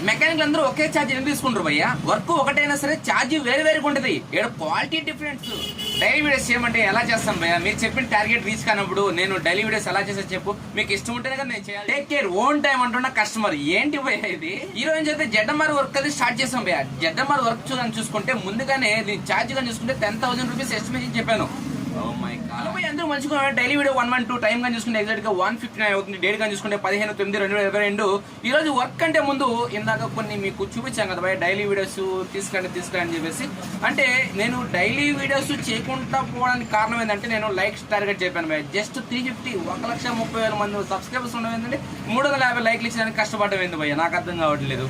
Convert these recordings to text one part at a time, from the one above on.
మెకానిక్లు అందరూ ఒకే ఛార్జ్ ఎందుకు తీసుకుంటారు భయ్యా? వర్క్ ఒకటైనా సరే ఛార్జ్ వేరు ఉంటుంది. ఇక్కడ క్వాలిటీ డిఫరెన్స్. డైలీ వీడియోస్ చేయమంటే ఎలా చేస్తాను భయ్యా? మీరు చెప్పిన టార్గెట్ రీచ్ కానప్పుడు నేను డైలీ వీడియోస్ ఎలా చేసా చెప్పు. మీకు ఇష్టం ఉంటేనే కదా నేను చేయాలి. టేక్ కేర్, ఓన్ టైం అంటున్న కస్టమర్. ఏంటి భయ్యా ఇది? ఈ రోజు అయితే జెడ్ఎంఆర్ వర్క్ అది స్టార్ట్ చేసాం భయ్యా. జెడ్ఎంఆర్ వర్క్ చూసుకుంటే ముందుగానే దీని ఛార్జ్ గా చూసుకుంటే 10,000 రూపీస్ ఎస్టిమేషన్ చెప్పాను. అందరూ మంచిగా డైలీ వీడియో 112 టైం గా చూసుకుంటే ఎగ్జాక్ట్ గా 159 అవుతుంది. డేట్ గా చూసుకుంటే 15/9/2022. ఈ రోజు వర్క్ అంటే ముందు ఇందాక కొన్ని మీకు చూపించాం కదా భయ, డైలీ వీడియోస్ తీసుకురండి అని చెప్పేసి. అంటే నేను డైలీ వీడియోస్ చేయకుండా పోవడానికి కారణం ఏంటంటే నేను లైక్స్ టార్గెట్ చెప్పాను భయ. జస్ట్ 350 1,30,000 మంది సబ్స్క్రైబర్స్ ఉండడం ఏంటంటే 350 లైక్లు ఇచ్చడానికి కష్టపడడం ఏంది భయ, నాకు అర్థం కావట్లేదు.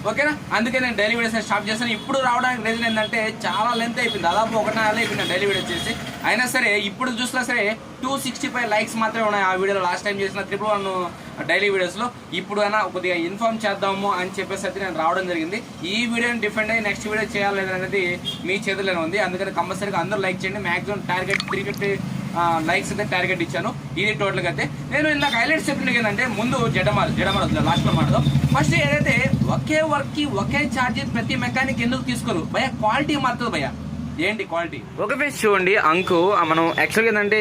ఓకేనా, అందుకే నేను డైలీ వీడియోస్ స్టాప్ చేస్తాను. ఇప్పుడు రావడానికి రీజన్ ఏంటంటే చాలా లెంత్ అయిపోయింది, దాదాపు 1.5 నెల అయిపోయింది డైలీ వీడియోస్ చేసి. అయినా సరే ఇప్పుడు చూసినా సరే 265 లైక్స్ మాత్రమే ఉన్నాయి ఆ వీడియోలో. లాస్ట్ టైం చేసిన 111 డైలీ వీడియోస్లో. ఇప్పుడు అయినా కొద్దిగా ఇన్ఫార్మ్ చేద్దాము అని చెప్పేసి అయితే నేను రావడం జరిగింది. ఈ వీడియోని డిఫెండ్ అయ్యి నెక్స్ట్ వీడియో చేయాలి అనేది మీ చేతుల్లోనే ఉంది. అందుకని కంపల్సరీగా అందరూ లైక్ చేయండి. మ్యాక్సిమం టార్గెట్ 350 లైక్స్ అయితే టార్గెట్ ఇచ్చాను. ఇది టోటల్గా అయితే నేను ఇందాక హైలైట్స్ చెప్పిన ఏంటంటే ముందు జెడ్ఎంఆర్ లాస్ట్లో మాట్లాడదాం. ఫస్ట్ ఏదైతే ఒకే వర్క్ కి ఒకే ఛార్జ్ ప్రతి మెకానిక్ ఎందుకు తీసుకోరు భయ? క్వాలిటీ మారుతుంది భయ. ఏంటి క్వాలిటీ? ఒక ఫేస్ చూడండి అంకు. మనం యాక్చువల్గా ఏంటంటే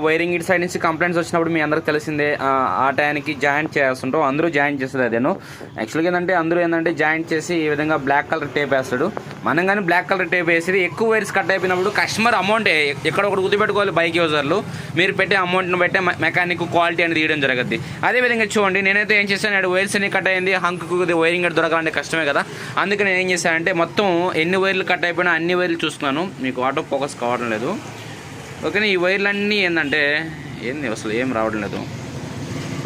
వైరింగ్ ఇటు సైడ్ నుంచి కంప్లైంట్స్ వచ్చినప్పుడు మీ అందరికి తెలిసిందే, ఆ టైంకి జాయింట్ చేస్తుంటాం. అందరూ జాయింట్ చేస్తారు. అదేను యాక్చువల్గా ఏంటంటే అందరూ ఏంటంటే జాయింట్ చేసి ఈ విధంగా బ్లాక్ కలర్ టేప్ వేస్తాడు. మనం కానీ బ్లాక్ కలర్ టేప్ వేసి ఎక్కువ వైర్స్ కట్ అయిపోయినప్పుడు కస్టమర్ అమౌంట్ ఎక్కడ ఒకటి గుర్తుపెట్టుకోవాలి. బైక్ యూజర్లు మీరు పెట్టే అమౌంట్ను బట్టే మెకానిక్ క్వాలిటీ అనేది తీయడం జరగద్ది. అదేవిధంగా చూడండి నేనైతే ఏం చేశాను, వైర్స్ అన్ని కట్ అయింది, హంకు వైరింగ్ దొరకాలంటే కష్టమే కదా. అందుకే నేను ఏం చేశానంటే మొత్తం ఎన్ని వైర్లు కట్ అయిపోయినా అన్ని వైర్లు చూస్తున్నాను. మీకు ఆటో ఫోకస్ కావడం లేదు. ఓకేనా, ఈ వైర్లన్నీ ఏంటంటే ఏంది అసలు ఏం రావడం లేదు.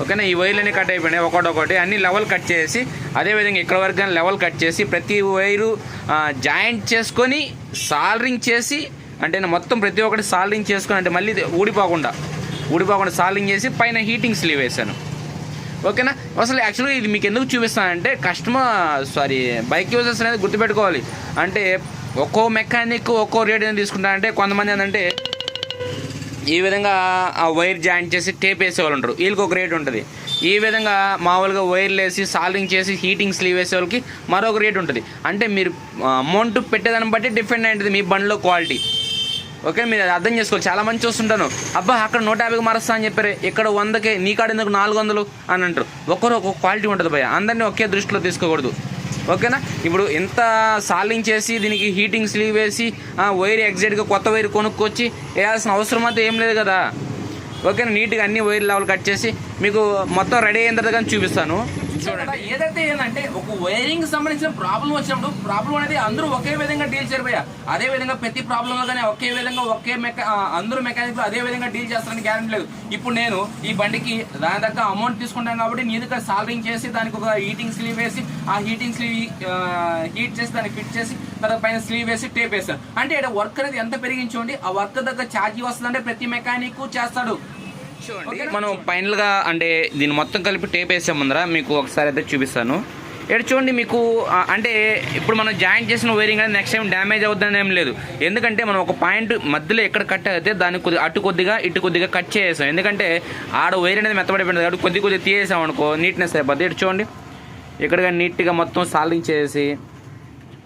ఓకేనా, ఈ వైర్లన్నీ కట్ అయిపోయినాయి ఒకటి అన్ని లెవెల్ కట్ చేసి, అదేవిధంగా ఇక్కడ వరకు కానీ లెవెల్ కట్ చేసి ప్రతి వైరు జాయింట్ చేసుకొని సాల్డరింగ్ చేసి, అంటే మొత్తం ప్రతి ఒక్కటి సాల్డరింగ్ చేసుకొని, అంటే మళ్ళీ ఊడిపోకుండా సాల్డరింగ్ చేసి పైన హీటింగ్ స్లీవ్ వేసాను. ఓకేనా, అసలు యాక్చువల్గా ఇది మీకు ఎందుకు చూపిస్తానంటే బైక్ యూజర్స్ అనేది గుర్తుపెట్టుకోవాలి. అంటే ఒక్కో మెకానిక్ ఒక్కో రేట్ ఏదైనా తీసుకుంటారంటే కొంతమంది ఏంటంటే ఈ విధంగా ఆ వైర్ జాయింట్ చేసి టేప్ వేసేవాళ్ళు ఉంటారు, వీళ్ళకి ఒక రేట్ ఉంటుంది. ఈ విధంగా మామూలుగా వైర్లు వేసి సాల్డరింగ్ చేసి హీటింగ్ స్లీవ్ వేసే వాళ్ళకి మరొక రేట్ ఉంటుంది. అంటే మీరు అమౌంట్ పెట్టేదాన్ని బట్టి డిఫరెంట్ అయింటుంది మీ బండిలో క్వాలిటీ. ఓకే, మీరు అది అర్థం చేసుకోవాలి. చాలా మంది చూస్తుంటాను, అబ్బా అక్కడ 150కి మారుస్తా అని చెప్పారు, ఇక్కడ 100కే, నీ కాడ ఎందుకు 400 అని అంటారు. ఒక్కరు ఒక్కొక్క క్వాలిటీ ఉంటుంది భయ, అందరినీ ఒకే దృష్టిలో తీసుకోకూడదు. ఓకేనా, ఇప్పుడు ఎంత సాల్డింగ్ చేసి దీనికి హీటింగ్ స్లీవ్ వేసి వైర్ ఎగ్జాక్ట్గా కొత్త వైర్ కొనుక్కొచ్చి వేయాల్సిన అవసరం అయితే ఏం లేదు కదా. ఓకేనా, నీట్గా అన్ని వైర్ లెవెల్ కట్ చేసి మీకు మొత్తం రెడీ అయిన తర్వాత కానీ చూపిస్తాను. చూడండి, ఏదైతే ఏంటంటే ఒక వైరింగ్ సంబంధించిన ప్రాబ్లం వచ్చినప్పుడు ప్రాబ్లం అనేది అందరూ ఒకే విధంగా డీల్ చేయబోయా. అదే విధంగా ప్రతి ప్రాబ్లంలో కానీ ఒకే విధంగా అందరూ మెకానిక్లు అదే విధంగా డీల్ చేస్తారని గ్యారెంటీ లేదు. ఇప్పుడు నేను ఈ బండికి దాని దగ్గర అమౌంట్ తీసుకుంటాను కాబట్టి నీ దగ్గర సాల్డరింగ్ చేసి దానికి ఒక హీటింగ్ స్లీవ్ వేసి, ఆ హీటింగ్ స్లీవ్ హీట్ చేసి దానికి ఫిట్ చేసి తర్వాత పైన స్లీవ్ వేసి టేప్ వేస్తాను. అంటే ఇక్కడ వర్క్ అనేది ఎంత పెరిగించండి, ఆ వర్క్ దగ్గర ఛార్జీ వస్తుందంటే ప్రతి మెకానిక్ చేస్తాడు. మనం ఫైనల్ గా అంటే దీన్ని మొత్తం కలిపి టేప్ వేసే ముందర మీకు ఒకసారి అయితే చూపిస్తాను. ఇక్కడ చూడండి, మీకు అంటే ఇప్పుడు మనం జాయింట్ చేసిన వైరింగ్ అనేది నెక్స్ట్ టైం డ్యామేజ్ అవుతుందని ఏం లేదు. ఎందుకంటే మనం ఒక పాయింట్ మధ్యలో ఎక్కడ కట్ అయితే దాన్ని అటు కొద్దిగా కట్ చేసాం. ఎందుకంటే ఆడ వైర్ అనేది మెత్తబడిపోయింది కాబట్టి కొద్దిగా తీసేసాం అనుకో నీట్నెస్ అయిపోద్ది. ఇటు చూడండి, ఇక్కడ నీట్గా మొత్తం సాల్డింగ్ చేసి.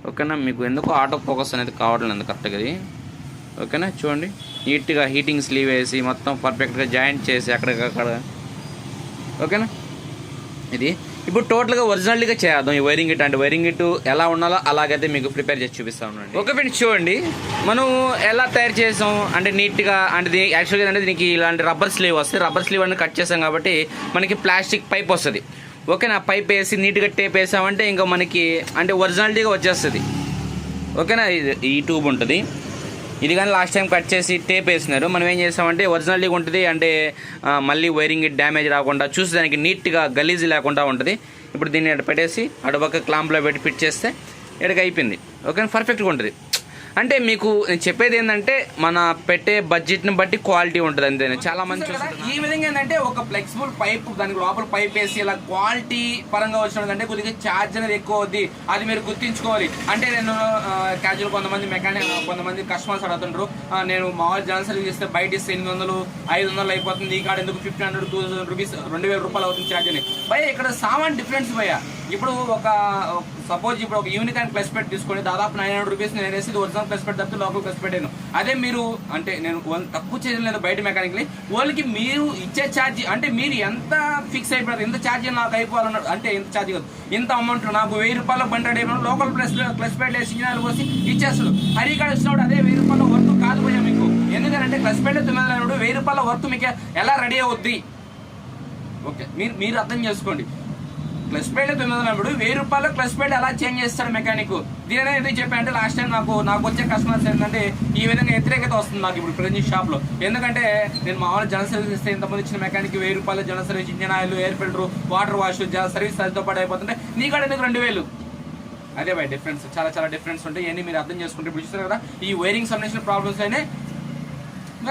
ఓకేనా, మీకు ఎందుకు ఆటో ఫోకస్ అనేది కావడం లేదు కరెక్ట్గా అది. ఓకేనా, చూడండి నీట్గా హీటింగ్ స్లీవ్ వేసి మొత్తం పర్ఫెక్ట్గా జాయింట్ చేసి అక్కడికక్కడ. ఓకేనా, ఇది ఇప్పుడు టోటల్గా ఒరిజినల్గా చేద్దాం. ఈ వైరింగ్ ఇట్ అంటే వైరింగ్ ఇట్ ఎలా ఉండాలో అలాగైతే మీకు ప్రిపేర్ చేసి చూపిస్తా ఉన్నాను. ఓకే ఫ్రెండ్స్, చూడండి మనం ఎలా తయారు చేసాం అంటే నీట్గా. అంటే యాక్చువల్గా అంటే దీనికి ఇలాంటి రబ్బర్ స్లీవ్ వస్తుంది. రబ్బర్ స్లీవ్ అనేది కట్ చేసాం కాబట్టి మనకి ప్లాస్టిక్ పైప్ వస్తుంది. ఓకేనా, పైప్ వేసి నీట్గా టేప్ వేసామంటే ఇంకా మనకి అంటే ఒరిజినాలిటీగా వచ్చేస్తుంది. ఓకేనా, ఈ ట్యూబ్ ఉంటుంది. ఇది కానీ లాస్ట్ టైం కట్ చేసి టేప్ వేసినారు. మనం ఏం చేస్తామంటే ఒరిజినాలిటీగా ఉంటుంది. అంటే మళ్ళీ వైరింగ్ డ్యామేజ్ రాకుండా చూసి దానికి నీట్గా గలీజ్ లేకుండా ఉంటుంది. ఇప్పుడు దీన్ని అటు పెట్టేసి అటుపక్క క్లాంప్లో పెట్టి ఫిట్ చేస్తే ఇక్కడికి అయిపోయింది. ఓకే, పర్ఫెక్ట్గా ఉంటుంది. అంటే మీకు నేను చెప్పేది ఏంటంటే మన పెట్టే బడ్జెట్ని బట్టి క్వాలిటీ ఉంటుంది అంతే. చాలా మంచి ఈ విధంగా ఏంటంటే ఒక ఫ్లెక్సిబుల్ పైప్ దానికి లోపల పైప్ వేసి ఇలా క్వాలిటీ పరంగా వచ్చినదంటే కొద్దిగా ఛార్జ్ అనేది ఎక్కువ అవుద్ది. అది మీరు గుర్తించుకోవాలి. అంటే నేను క్యాజువల్ కొంతమంది కస్టమర్స్ అడుగుతుంటారు, నేను మామూలు జనరల్ సర్వీస్ చేస్తే బయట ఇస్తే 800 500 అయిపోతుంది, ఈ కాడ ఎందుకు 1500 2000 రూపీస్ 2000 రూపాయలు అవుతుంది ఛార్జ్ అని. భయ ఇక్కడ సామాన్ డిఫరెన్స్ భయ. ఇప్పుడు ఒక సపోజ్ ఇప్పుడు ఒక యూనికాన్ ప్లస్ పెట్టి తీసుకొని దాదాపు 900 రూపీస్ నేను వేసి ఒరిజినల్ ప్లస్ పెట్టి తప్పితే లోకల్ ప్లస్ పెట్టాను. అదే మీరు అంటే నేను తక్కువ చేయడం లేదు బయట మెకానిక్లీ, వాళ్ళకి మీరు ఇచ్చే ఛార్జ్ అంటే మీరు ఎంత ఫిక్స్ అయిపోయారు, ఎంత ఛార్జ్ నాకు అయిపోవాలన్నాడు అంటే ఎంత ఛార్జ్ కాదు, ఇంత అమౌంట్ నాకు 1000 రూపాయలు బండి అయిపోయినా లోకల్ ప్లస్ పెట్టి వేసి ఇంజనాలు పోసి ఇచ్చేస్తాడు. హరికాడ ఇచ్చినప్పుడు అదే 1000 రూపాయల వర్క్ కాదు పోయా మీకు. ఎందుకంటే ప్లస్ పెట్టి 900 1000 రూపాయల వర్క్ మీకు ఎలా రెడీ అవుద్ది? ఓకే, మీరు అర్థం చేసుకోండి. క్లచ్ ప్లేట్ 900 1000 రూపాయలు క్లచ్ ప్లేట్ ఎలా చేంజ్ చేస్తాడు మెకానిక్? దీని ఎందుకు చెప్పానంటే లాస్ట్ టైం నాకు వచ్చే కస్టమర్స్ ఏంటంటే ఈ విధంగా వ్యతిరేకత వస్తుంది నాకు ఇప్పుడు ప్రజెంట్ షాప్ లో. ఎందుకంటే నేను మామూలు జనరల్ సర్వీస్ ఇస్తే ఇంతమంది ఇచ్చిన మెకానిక్ 1000 రూపాయలు general service, engine oil, air filter, water wash service తో పాటు అయిపోతుంటే నీ కాడ ఎందుకు 2000? అదే బై డిఫరెన్స్, చాలా చాలా డిఫరెన్స్ ఉంటాయి. ఇవన్నీ మీరు అర్థం చేసుకుంటే ఇప్పుడు చూస్తారు కదా ఈ వైరింగ్ సంబంధించిన ప్రాబ్లమ్స్ అయినా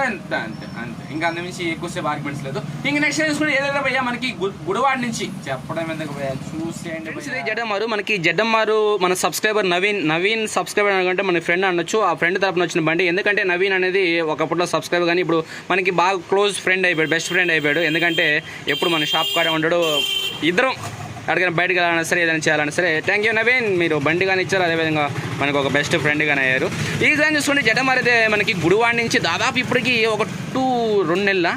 అంతే అంతే అంతే, ఇంకా అందు నుంచి ఎక్కువసేపు ఆర్గ్యుమెంట్స్ లేదు. ఇంక నెక్స్ట్ చూసుకుంటే ఏదైతే భయ్యా మనకి గుడివాడ నుంచి చెప్పడం ఎందుకు భయ్యా చూసేయండి. జడ్ఎంఆర్ మనకి జడ్ఎంఆర్ మన సబ్స్క్రైబర్ నవీన్ సబ్స్క్రైబర్ అనుకుంటే మన ఫ్రెండ్ అనొచ్చు. ఆ ఫ్రెండ్ తరపున వచ్చిన బండి. ఎందుకంటే నవీన్ అనేది ఒకప్పట్లో సబ్స్క్రైబర్ కానీ ఇప్పుడు మనకి బాగా క్లోజ్ ఫ్రెండ్ అయిపోయాడు, బెస్ట్ ఫ్రెండ్ అయిపోయాడు. ఎందుకంటే ఎప్పుడు మన షాప్ కాడే ఉంటాడు. ఇద్దరం అడిగిన బయటకు వెళ్ళాలన్నా సరే ఏదైనా చేయాలన్నా సరే థ్యాంక్ యూ నవీన్, మీరు బండి కానీ ఇచ్చారు, అదేవిధంగా మనకు ఒక బెస్ట్ ఫ్రెండ్గానే అయ్యారు. ఈ విధంగా చూసుకుంటే జడ్ఎంఆర్ అయితే మనకి గుడివాడ నుంచి దాదాపు ఇప్పటికి ఒక 2 నెలల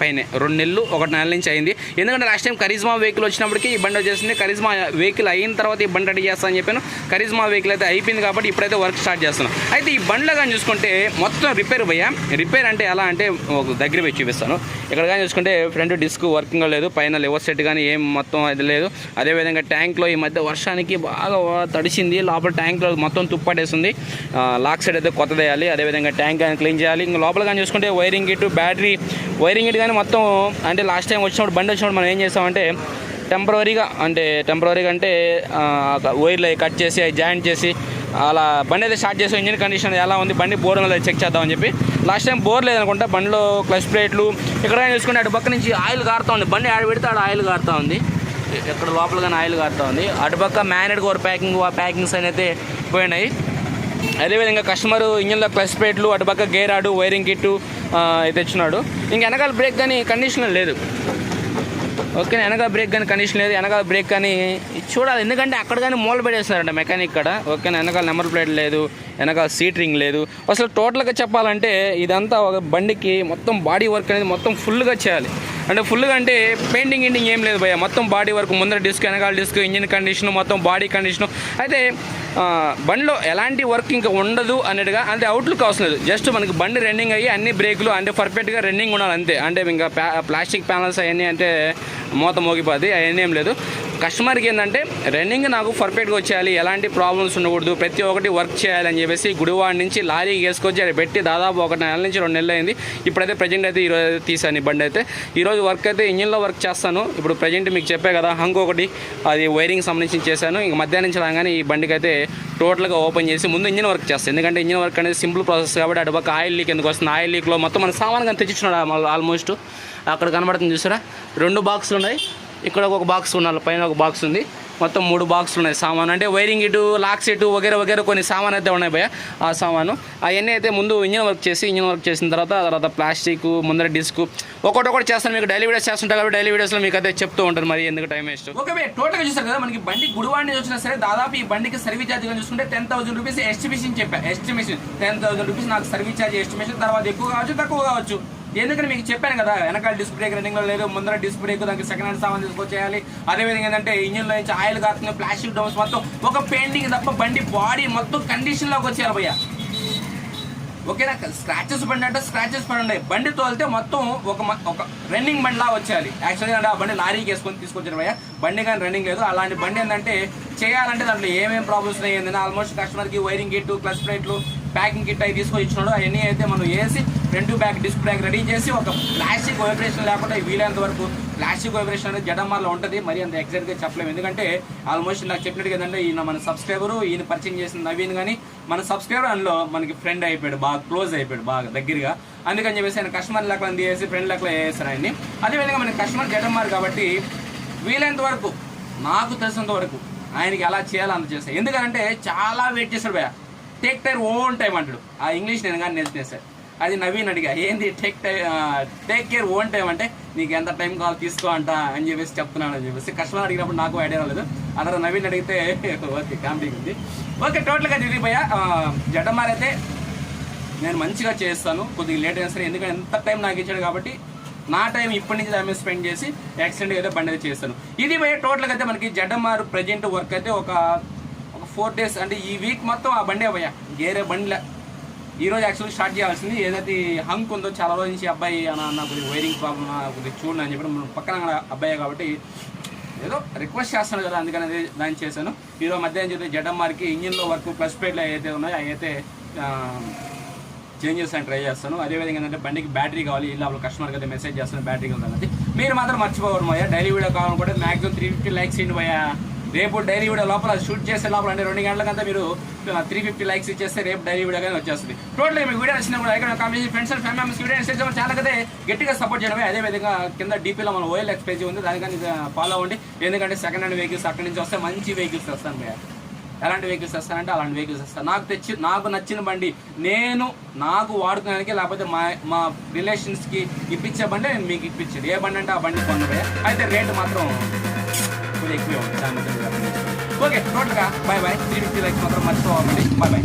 పైనే 2 నెలలు 1 నెల నుంచి అయింది. ఎందుకంటే లాస్ట్ టైం కరిజ్మా వెహికల్ వచ్చినప్పటికీ ఈ బండి వచ్చేసింది. కరిజ్మా వెహికల్ అయిన తర్వాత ఈ బండి రెడీ చేస్తానని చెప్పాను. కరిజ్మా వెహికల్ అయితే అయిపోయింది కాబట్టి ఇప్పుడైతే వర్క్ స్టార్ట్ చేస్తున్నాం. అయితే ఈ బండిలో కానీ చూసుకుంటే మొత్తం రిపేర్ భయ్యా. రిపేర్ అంటే ఎలా అంటే ఒక దగ్గర పోయి చూపిస్తాను. ఇక్కడ కానీ చూసుకుంటే ఫ్రంట్ డిస్క్ వర్కింగ్ లేదు, పైన లెవర్ సెట్ కానీ ఏం మొత్తం అది లేదు. అదేవిధంగా ట్యాంక్లో ఈ మధ్య వర్షానికి బాగా తడిసింది, లోపల ట్యాంక్లో మొత్తం తుప్పట్టేస్తుంది. లాక్ సైడ్ అయితే కొత్త వేయాలి. అదేవిధంగా ట్యాంక్ కానీ క్లీన్ చేయాలి. ఇంకా లోపల కానీ చూసుకుంటే wiring Git, battery wiring Git కానీ మొత్తం అంటే లాస్ట్ టైం వచ్చినప్పుడు బండి వచ్చినప్పుడు మనం ఏం చేస్తామంటే టెంపరరీగా అంటే వైర్లు కట్ చేసి జాయింట్ చేసి అలా బండి అయితే స్టార్ట్ చేసి ఇంజిన్ కండిషన్ ఎలా ఉంది, బండి బోర్ అనేది చెక్ చేద్దామని చెప్పి లాస్ట్ టైం బోర్ లేదనుకుంటా బండిలో క్లచ్ ప్లేట్లు. ఇక్కడ చూసుకుంటే అటు పక్క నుంచి ఆయిల్ కారుతూ ఉంది. బండి ఆడ పెడితే ఆడ ఆయిల్ కారుతూ ఉంది, ఎక్కడ లోపల కానీ ఆయిల్ కారుతూ ఉంది. అటుపక్క మ్యానెడ్ కోర్ ప్యాకింగ్స్ అయితే పోయినాయి. అదేవిధంగా కస్టమర్ ఇంజన్లో క్లచ్ ప్లేట్లు, అటుపక్క గేర్ ఆడు, వైరింగ్ కిట్టు తెచ్చున్నాడు. ఇంక వెనకాల బ్రేక్ కానీ కండిషన్ లేదు. ఓకే, వెనకాల బ్రేక్ కానీ కండిషన్ లేదు. వెనకాల బ్రేక్ కానీ చూడాలి, ఎందుకంటే అక్కడ కానీ మూల పెట్టేస్తున్నారంట మెకానిక్ కాడ. ఓకే, వెనకాల నెంబర్ ప్లేట్ లేదు, వెనకాల సీట్ రింగ్ లేదు. అసలు టోటల్గా చెప్పాలంటే ఇదంతా ఒక బండికి మొత్తం బాడీ వర్క్ అనేది మొత్తం ఫుల్గా చేయాలి. అంటే ఫుల్గా అంటే పెయింటింగ్ ఏం లేదు భయ్య, మొత్తం బాడీ వర్క్, ముందర డిస్క్, వెనకాల డిస్క్, ఇంజిన్ కండిషన్, మొత్తం బాడీ కండిషను. అయితే బండిలో ఎలాంటి వర్క్ ఇంకా ఉండదు అన్నట్టుగా, అంటే అవుట్లుక్ అవసరం లేదు. జస్ట్ మనకి బండి రన్నింగ్ అయ్యి అన్ని బ్రేకులు అంటే పర్ఫెక్ట్గా రన్నింగ్ ఉండాలి అంతే. అంటే ఇంకా ప్లాస్టిక్ ప్యానల్స్ అవన్నీ అంటే మూత మోగిపోద్ది, అవన్నీ ఏం లేదు. కస్టమర్కి ఏంటంటే రన్నింగ్ నాకు పర్ఫెక్ట్గా వచ్చేయాలి, ఎలాంటి ప్రాబ్లమ్స్ ఉండకూడదు, ప్రతి ఒక్కటి వర్క్ చేయాలని చెప్పేసి గుడివాడ నుంచి లారీకి వేసుకొచ్చి అది పెట్టి దాదాపు 1 నెల నుంచి 2 నెలలు అయింది. ఇప్పుడైతే ప్రజెంట్ అయితే ఈరోజు అయితే తీసాను ఈ బండి అయితే. ఈరోజు వర్క్ అయితే ఇంజిన్లో వర్క్ చేస్తాను. ఇప్పుడు ప్రజెంట్ మీకు చెప్పే కదా ఇంకొకటి అది వైరింగ్ సంబంధించి చేశాను. ఇంక మధ్యాహ్నం నుంచి రాగానే ఈ బండికి అయితే టోటల్గా ఓపెన్ చేసి ముందు ఇంజిన్ వర్క్ చేస్తాను. ఎందుకంటే ఇంజిన్ వర్క్ అనేది సింపుల్ ప్రాసెస్ కాబట్టి అటుపక్క ఆయిల్ లీక్ ఎందుకు వస్తుంది, ఆయిల్ లీక్లో మొత్తం మన సామాన్ కానీ తెచ్చిస్తున్నాడు ఆల్మోస్ట్. అక్కడ కనబడుతుంది చూసారా, 2 బాక్సులు ఉన్నాయి. ఇక్కడ ఒక బాక్స్ ఉండాలి, పైన ఒక బాక్స్ ఉంది. మొత్తం 3 బాక్సులు ఉన్నాయి సామాన్. అంటే వైరింగ్ ఇటు, లాక్ సెట్ వగేర కొన్ని సామాన్ అయితే ఉన్నాయి భయ్య. ఆ సామాను అవన్నీ అయితే ముందు ఇంజిన్ వర్క్ చేసిన తర్వాత ప్లాస్టిక్, ముందర డిస్క్ ఒకటి చేస్తాను. మీకు డైలీ వీడియోస్ చేస్తుంటారు కాబట్టి డైలీ వీడియోస్లో మీకు అయితే చెప్తూ ఉంటారు, మరి ఎందుకు టైం వేస్ట్. ఓకే భయ్య, టోటల్గా చూస్తారు కదా మనకి బండి గుడివాడ నుంచి వచ్చినా సరే దాదాపు ఈ బండికి సర్వీస్ ఛార్జ్ చూసుకుంటే 10,000 రూపీస్ ఎస్టిమేషన్ చెప్పా. ఎస్టిమేషన్ 10,000 రూపీస్ నాకు సర్వీస్ ఛార్జ్ ఎస్టిమేషన్. తర్వాత ఎక్కువ కావచ్చు, తక్కువ కావచ్చు. ఎందుకంటే మీకు చెప్పాను కదా వెనకాల డిస్క్ బ్రేక్ రన్నింగ్లో లేదు, ముందర డిస్క్ బ్రేక్, దానికి సెకండ్ హ్యాండ్ సామాన్ తీసుకొచ్చేయాలి. అదేవిధంగా ఏంటంటే ఇంజిన్లో నుంచి ఆయిల్ కాస్తుంది, ప్లాస్టిక్ డౌన్స్ మొత్తం ఒక పెయింటింగ్ తప్ప బండి బాడీ మొత్తం కండిషన్లోకి వచ్చేయాలి భయ్య. ఓకేనా, స్క్రాచెస్ బండి అంటే స్క్రాచెస్ పడి బండి తోలితే మొత్తం ఒక రన్నింగ్ బండిలా వచ్చేయాలి. యాక్చువల్గా అంటే ఆ బండి లారీకి వేసుకొని తీసుకొచ్చారు భయ్య. బండి కానీ రన్నింగ్ లేదు. అలాంటి బండి ఏంటంటే చేయాలంటే దాంట్లో ఏమేమి ప్రాబ్లమ్స్ ఉన్నాయి ఏంటంటే ఆల్మోస్ట్ కస్టమర్కి వైరింగ్ కిట్, క్లచ్ ప్లేట్లు, ప్యాకింగ్ కిట్ అవి తీసుకొని ఇచ్చినాడు. అవన్నీ అయితే మనం వేసి front back disc brake ready చేసి ఒక ప్లాస్టిక్ వైబ్రేషన్ లేకుండా వీలైనంత వరకు ప్లాస్టిక్ వైబ్రేషన్ అనేది జడమార్లో ఉంటుంది. మరి అంత ఎగ్జాక్ట్గా చెప్పలేము, ఎందుకంటే ఆల్మోస్ట్ నాకు చెప్పినట్టు కదంటే ఈయన మన సబ్స్క్రైబరు, ఈయన పరిచయం చేసిన నవీన్ కానీ మన సబ్స్క్రైబర్ అందులో మనకి ఫ్రెండ్ అయిపోయాడు, బాగా క్లోజ్ అయిపోయాడు, బాగా దగ్గరగా. అందుకని చెప్పేసి ఆయన కస్టమర్ లెక్కలు తీసేసి ఫ్రెండ్ లెక్కలు వేసేసారు ఆయన్ని. అదేవిధంగా మన కస్టమర్ జడమార్ కాబట్టి వీలైనంత వరకు నాకు తెలిసినంత వరకు ఆయనకి ఎలా చేయాలో అంత చేస్తాను. ఎందుకంటే చాలా వెయిట్ చేశాడు భయ. టేక్ టైర్ ఓన్ టైం అంటాడు. ఆ ఇంగ్లీష్ నేను కానీ నేర్చుకునే సార్. అది నవీన్ అడిగా ఏంది టేక్ కేర్ ఓన్ టైం అంటే నీకు ఎంత టైం కావాలి తీసుకో అంట అని చెప్పేసి చెప్తున్నాను అని చెప్పేసి కస్టమర్ అడిగినప్పుడు నాకు ఐడియా రాలేదు. అలా నవీన్ అడిగితే ఓకే కామెడీ ఉంది. ఓకే టోటల్గా ఇది భయ్య జడమార్ అయితే నేను మంచిగా చేస్తాను, కొద్దిగా లేట్ అయినా సరే, ఎందుకంటే ఎంత టైం నాకు ఇచ్చాడు కాబట్టి నా టైం ఇప్పటి నుంచి దాని మీద స్పెండ్ చేసి యాక్సిడెంట్ అయితే బండి అయితే చేస్తాను. ఇది భయ్య టోటల్గా అయితే మనకి జడమార్ ప్రజెంట్ వర్క్ అయితే ఒక 4 days అంటే ఈ వీక్ మొత్తం ఆ బండి భయ్య వేరే బండిలే. ఈరోజు యాక్చువల్లీ స్టార్ట్ చేయాల్సింది. ఏదైతే హంక్ ఉందో చాలా రోజు నుంచి అబ్బాయి అన్న కొద్దిగా వైరింగ్ ప్రాబ్లమ్ కొద్దిగా చూడండి అని చెప్పి పక్కన అబ్బాయి కాబట్టి ఏదో రిక్వెస్ట్ చేస్తాను కదా, అందుకని అది దాన్ని చేశాను. ఈరోజు మధ్యాహ్నం చేస్తే జడమార్కి ఇంజిన్లో వర్క్ ప్లస్ ప్లేట్లు అయితే ఉన్నాయో అవి అయితే చేంజ్ చేస్తాను, ట్రై చేస్తాను. అదేవిధంగా ఏంటంటే బండికి బ్యాటరీ కావాలి, ఇలా కస్టమర్కి అయితే మెసేజ్ చేస్తాను బ్యాటరీ కావాలన్నది. మీరు మాత్రం మర్చిపోవడం భయ్యా, డైలీ వీడియో కావాలనుకుంటే మ్యాక్సిమం 350 likes ఇవ్వండి భయ్యా. రేపు డైలీ వీడియో లోపల షూట్ చేసే లోపల అంటే 2 గంటలకంతా మీరు 350 likes ఇచ్చేస్తే రేపు డైలీ వీడియో కానీ వచ్చేస్తుంది. టోటల్ మీకు వీడియో వచ్చినా కూడా ఇక్కడ comment friends and family members video చాలా కదా గట్టిగా సపోర్ట్ చేయడమే. అదేవిధంగా కింద డీపీలో మన OLX పేజీ ఉంది, దానికని ఫాలో అవ్వండి. ఎందుకంటే సెకండ్ హ్యాండ్ వెహికల్స్ అక్కడి నుంచి వస్తే మంచి వెహికల్స్ వస్తాను భయ్యా. ఎలాంటి వెహికల్స్ వస్తానంటే అలాంటి వెహికల్స్ వస్తాను. నాకు నచ్చిన బండి నేను నాకు వాడుకోవడానికి, లేకపోతే మా రిలేషన్స్కి ఇప్పించే బండి నేను మీకు ఇప్పించాను. ఏ బండి అంటే ఆ బండి కొనవే, అయితే రేటు మాత్రం ఎక్కువే ఉంది. ఓకే టోటల్గా బాయ్ 350 likes మాత్రం మర్చిపోవాలి. బాయ్.